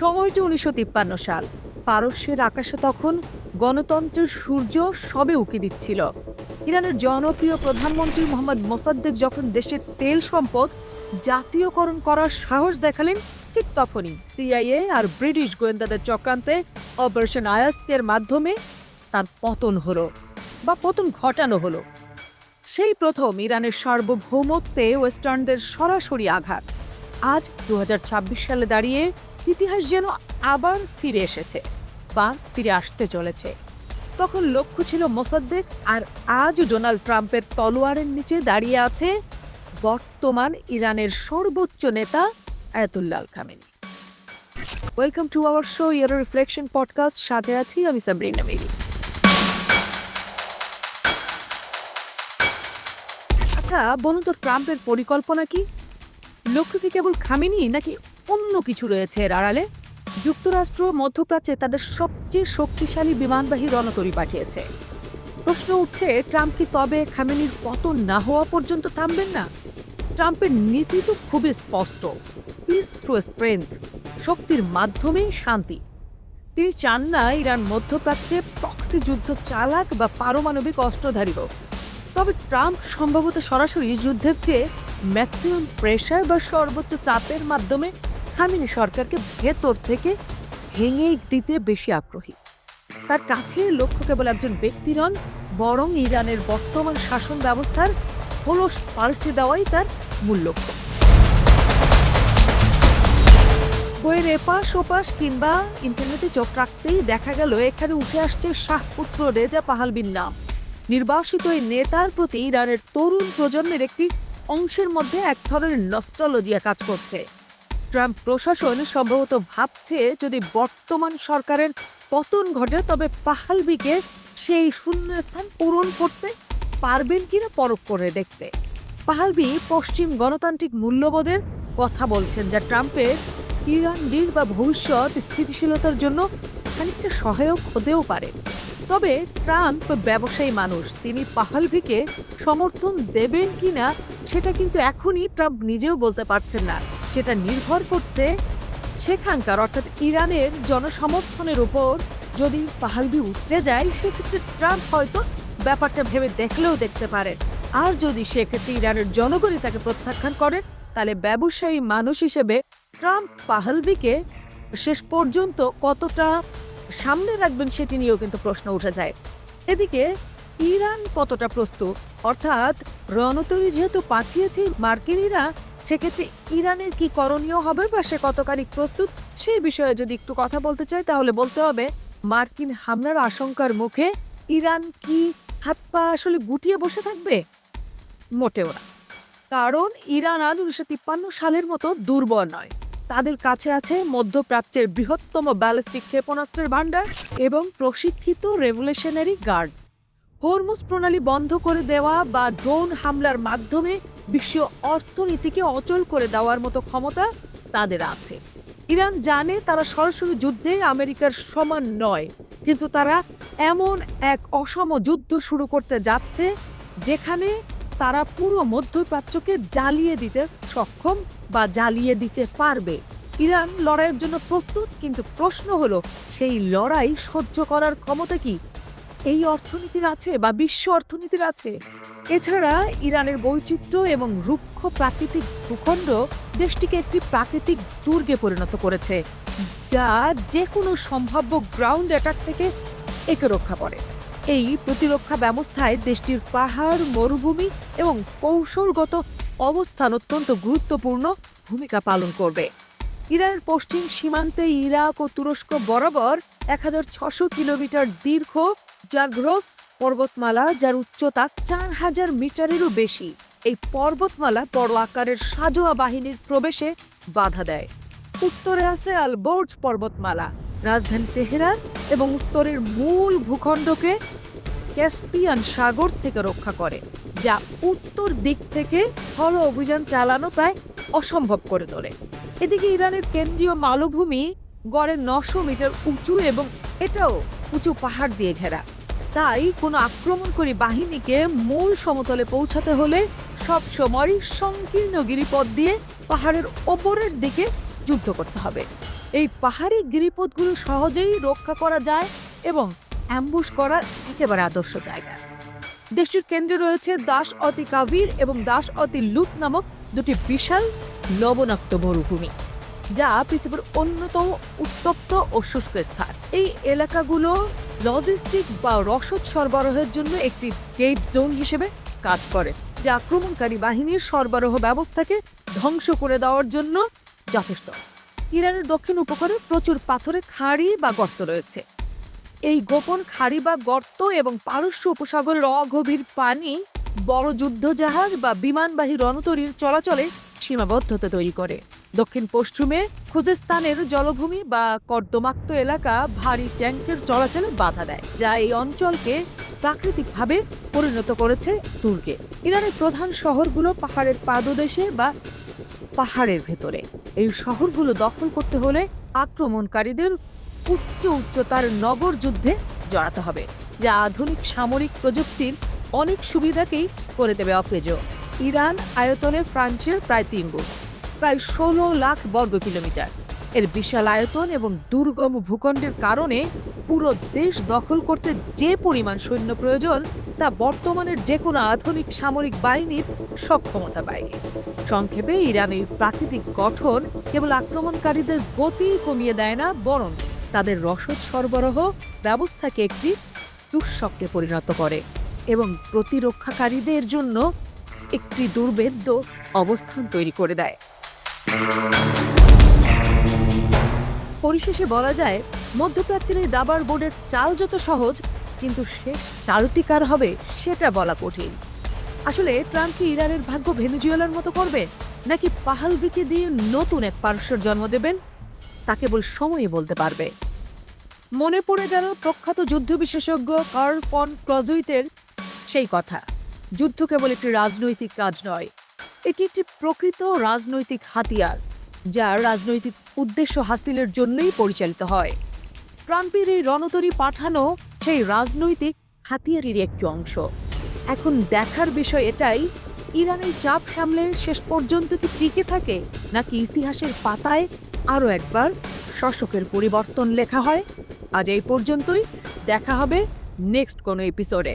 সময়টি ১৯৫৩ সাল। পারস্যের আকাশে তখন গণতন্ত্রের সূর্য সবে উঁকি দিচ্ছিল। ইরানের জনপ্রিয় প্রধানমন্ত্রী মোহাম্মদ মোসাদ্দেক যখন দেশের তেল সম্পদ জাতীয়করণ করার সাহস দেখালেন, ঠিক তখনই সিআইএ আর ব্রিটিশ গোয়েন্দাদের চক্রান্তে অপারেশন আয়াস্তের মাধ্যমে তার পতন হলো বা পতন ঘটানো হলো। সেই প্রথম ইরানের সার্বভৌমত্বে ওয়েস্টার্নদের সরাসরি আঘাত। আজ ২০২৬ সালে দাঁড়িয়ে ইতিহাস যেন আবার ফিরে এসেছে বা ফিরে আসতে চলেছে। তখন লক্ষ্য ছিল মোসাদ্দেক, আর আজ ডোনাল্ড ট্রাম্পের তলোয়ারের নিচে দাঁড়িয়ে আছে বর্তমান ইরানের সর্বোচ্চ নেতা Ayatollah Al Khamenei. Welcome to our show year reflection podcast. সাথে আছি আমি সাবরিনা মেরি। আচ্ছা বলুন তো, ট্রাম্পের পরিকল্পনা কি? লক্ষ্য কি কেবল খামেনি, নাকি অন্য কিছু রয়েছে এর আড়ালে? যুক্তরাষ্ট্র মধ্যপ্রাচ্যে তাদের সবচেয়ে শক্তিশালী বিমানবাহী রণতরী পাঠিয়েছে। প্রশ্ন উঠছে, ট্রাম্প কি তবে খামেনির পতন না হওয়া পর্যন্ত থামবেন না? ট্রাম্পের নীতি তো খুবই স্পষ্ট, পিস থ্রু স্ট্রেংথ, শক্তির মাধ্যমে শান্তি। তিনি চান না ইরান মধ্যপ্রাচ্যে প্রক্সি যুদ্ধ চালাক বা পারমাণবিক অস্ত্রধারী হোক। তবে ট্রাম্প সম্ভবত সরাসরি যুদ্ধের চেয়ে ম্যাক্সিমাম প্রেশার বা সর্বোচ্চ চাপের মাধ্যমে খামেনি সরকারকে ভেতর থেকে ভেঙে দিতে বেশি আগ্রহী। তার কাছে লক্ষ্য কেবল একজন ব্যক্তি নন, বরং ইরানের বর্তমান শাসন ব্যবস্থার খোলস পাল্টে দেওয়াই তার মূল লক্ষ্য। বইয়ের এপাশ ওপাশ কিংবা ইন্টারনেটে চোখ রাখতেই দেখা গেল এখানে উঠে আসছে শাহপুত্র রেজা পাহলভির নাম। নির্বাসিত এই নেতার প্রতি ইরানের তরুণ প্রজন্মের একটি অংশের মধ্যে এক ধরনের নস্টালজিয়া কাজ করছে। ট্রাম্প প্রশাসন সম্ভবত ভাবছে, যদি বর্তমান সরকারের পতন ঘটে তবে পাহলভিকে সেই শূন্যস্থান পূরণ করতে পারবেন কিনা পরখ করে দেখতে। পাহলভি পশ্চিম গণতান্ত্রিক মূল্যবোধের কথা বলছেন, যা ট্রাম্পের ইরান ডিল বা ভবিষ্যৎ স্থিতিশীলতার জন্য খানিকটা সহায়ক হতেও পারে। তবে ট্রাম্প ব্যবসায়ী মানুষ, তিনি পাহলভিকে সমর্থন দেবেন কিনা সেটা কিন্তু এখনই ট্রাম্প নিজেও বলতে পারছেন না। সেটা নির্ভর করছে সেখানকার অর্থাৎ ইরানের জনসমর্থনের উপর। যদি পাহলভি উঠে যায় সেক্ষেত্রে ট্রাম্প হয়তো ব্যাপারটা ভেবে দেখলেও দেখতে পারেন। আর যদি সেক্ষেত্রে ইরানের জনগণই তাকে প্রত্যাখ্যান করেন, তাহলে ব্যবসায়ী মানুষ হিসেবে ট্রাম্প পাহলভিকে শেষ পর্যন্ত কতটা সামনে রাখবেন সেটি নিয়েও কিন্তু প্রশ্ন উঠে যায়। এদিকে ইরান কতটা প্রস্তুত, অর্থাৎ রণতরী যেহেতু পাঠিয়েছে মার্কিনীরা, সেক্ষেত্রে ইরানের কি করণীয় হবে বা সে কতখানি প্রস্তুত, সেই বিষয়ে যদি একটু কথা বলতে চাই তাহলে বলতে হবে, মার্কিন হামলার আশঙ্কার মুখে ইরান কি হাত পা আসলে গুটিয়ে বসে থাকবে? মোটেও না। কারণ ইরান আজ ১৯৫৩ সালের মতো দুর্বল নয়। তাদের কাছে আছে মধ্যপ্রাচ্যের বৃহত্তম ব্যালিস্টিক ক্ষেপণাস্ত্রের ভান্ডার এবং প্রশিক্ষিত রেভলিউশনারি গার্ডস। হরমুজ প্রণালী বন্ধ করে দেওয়া বা ড্রোন হামলার মাধ্যমে বিশ্ব অর্থনীতিকে অচল করে দেওয়ার মতো ক্ষমতা তাদের আছে। ইরান জানে তারা সরাসরি যুদ্ধে আমেরিকার সমান নয়, কিন্তু তারা এমন এক অসম যুদ্ধ শুরু করতে যাচ্ছে যেখানে তারা পুরো মধ্যপ্রাচ্যকে জ্বালিয়ে দিতে সক্ষম বা জ্বালিয়ে দিতে পারবে। ইরান লড়াইয়ের জন্য প্রস্তুত, কিন্তু প্রশ্ন হলো সেই লড়াই সহ্য করার ক্ষমতা কি এই অর্থনীতির আছে বা বিশ্ব অর্থনীতির আছে? এছাড়া ইরানের বৈচিত্র্য এবং রুক্ষ প্রাকৃতিক ভূখণ্ড দেশটিকে একটি প্রাকৃতিক দুর্গে পরিণত করেছে, যা যে কোনো সম্ভাব্য গ্রাউন্ড অ্যাটাক থেকে একে রক্ষা করে। এই প্রতিরক্ষা ব্যবস্থায় দেশটির পাহাড়, মরুভূমি এবং কৌশলগত অবস্থান অত্যন্ত গুরুত্বপূর্ণ ভূমিকা পালন করবে। ইরানের পশ্চিম সীমান্তে ইরাক ও তুরস্ক বরাবর ১৬০০ কিলোমিটার দীর্ঘ জাগ্রস পর্বতমালা, যার উচ্চতা ৪,০০০ মিটারেরও বেশি। এই পর্বতমালা বড় আকারের সাজোয়া বাহিনীর প্রবেশে বাধা দেয়। উত্তরে আছে আলবোর্জ পর্বতমালা, রাজধানী তেহরান এবং উত্তরের মূল ভূখণ্ডকে ক্যাস্পিয়ান সাগর থেকে রক্ষা করে, যা উত্তর দিক থেকে স্থল অভিযান চালানো প্রায় অসম্ভব করে তোলে। এদিকে ইরানের কেন্দ্রীয় মালভূমি গড়ে ৯০০ মিটার উঁচু এবং এটাও উঁচু পাহাড় দিয়ে ঘেরা। তাই কোনো আক্রমণকারী বাহিনীকে মূল সমতলে পৌঁছাতে হলে সবসময় সংকীর্ণ গিরিপথ দিয়ে পাহাড়ের ওপরের দিকে যুদ্ধ করতে হবে। এই পাহাড়ি গিরিপথগুলো সহজেই রক্ষা করা যায় এবং অ্যাম্বুশ করা একেবারে আদর্শ জায়গা। দেশটির কেন্দ্রে রয়েছে দাস-অতি কাভির এবং দাস-অতি লুত নামক দুটি বিশাল লবণাক্ত মরুভূমি, যা পৃথিবীর অন্যতম উত্তপ্ত ও শুষ্ক স্থান। এই এলাকাগুলো লজিস্টিক বা রসদ সরবরাহের জন্য একটি ডেড জোন হিসেবে কাজ করে, যা আক্রমণকারী বাহিনীর সরবরাহ ব্যবস্থাকে ধ্বংস করে দেওয়ার জন্য যথেষ্ট। ইরানের দক্ষিণ উপকূলে প্রচুর পাথরের খাঁড়ি বা গর্ত রয়েছে। এই গোপন খাঁড়ি বা গর্ত এবং পারস্য উপসাগরের অগভীর পানি বড় যুদ্ধজাহাজ বা বিমানবাহী রণতরীর চলাচলে সীমাবদ্ধতা তৈরি করে। দক্ষিণ পশ্চিমে খুজেস্তানের জলভূমি বা কর্দমাক্ত এলাকা ভারী ট্যাঙ্কের চলাচলে বাধা দেয়, যা এই অঞ্চলকে প্রাকৃতিকভাবে পরিণত করেছে দুর্গে। ইরানের প্রধান শহরগুলো পাহাড়ের পাদদেশে বা পাহাড়ের ভেতরে। এই শহরগুলো দখল করতে হলে আক্রমণকারীদের উচ্চতার নগর যুদ্ধে জড়াতে হবে, যা আধুনিক সামরিক প্রযুক্তির অনেক সুবিধাকেই করে দেবে অকেজো। ইরান আয়তনে ফ্রান্সের প্রায় 3 গুণ, প্রায় 16 লাখ বর্গ কিলোমিটার। এর বিশাল আয়তন এবং দুর্গম ভূখণ্ডের কারণে পুরো দেশ দখল করতে যে পরিমাণ সৈন্য প্রয়োজন তা বর্তমানের যে কোনো আধুনিক সামরিক বাহিনীর সক্ষমতা বাইরে। সংক্ষেপে ইরানের প্রাকৃতিক গঠন কেবল আক্রমণকারীদের গতি কমিয়ে দেয় না, বরং তাদের রসদ সরবরাহ ব্যবস্থাকে একটি দুঃস্বপ্নে পরিণত করে এবং প্রতিরক্ষাকারীদের জন্য একটি দুর্ভেদ্য অবস্থান তৈরি করে দেয়। পরিশেষে বলা যায়, মধ্যপ্রাচ্যের এই দাবার বোর্ডের চাল যত সহজ, কিন্তু শেষ চালটি কার হবে সেটা বলা কঠিন। আসলে ট্রাম্প কি ইরানের ভাগ্য ভেনেজুয়েলার মতো করবে, নাকি পাহালভিকে দিয়ে নতুন এক পারস্যের জন্ম দেবেন, তা কেবল সময়ই বলতে পারবে। মনে পড়ে গেল প্রখ্যাত যুদ্ধ বিশেষজ্ঞ কার্ল ফন ক্লজুইতের সেই কথা, যুদ্ধ কেবল একটি রাজনৈতিক কাজ নয়, এটি একটি প্রকৃত রাজনৈতিক হাতিয়ার, যা রাজনৈতিক উদ্দেশ্য হাসিলের জন্যই পরিচালিত হয়। ট্রাম্পের এই রণতরী পাঠানো সেই রাজনৈতিক হাতিয়ারেরই একটি অংশ। এখন দেখার বিষয় এটাই, ইরানের চাপ সামলে শেষ পর্যন্ত কি টিকে থাকে, নাকি ইতিহাসের পাতায় আরও একবার শাসকের পরিবর্তন লেখা হয়। আজ এই পর্যন্তই, দেখা হবে নেক্সট কোনো এপিসোডে।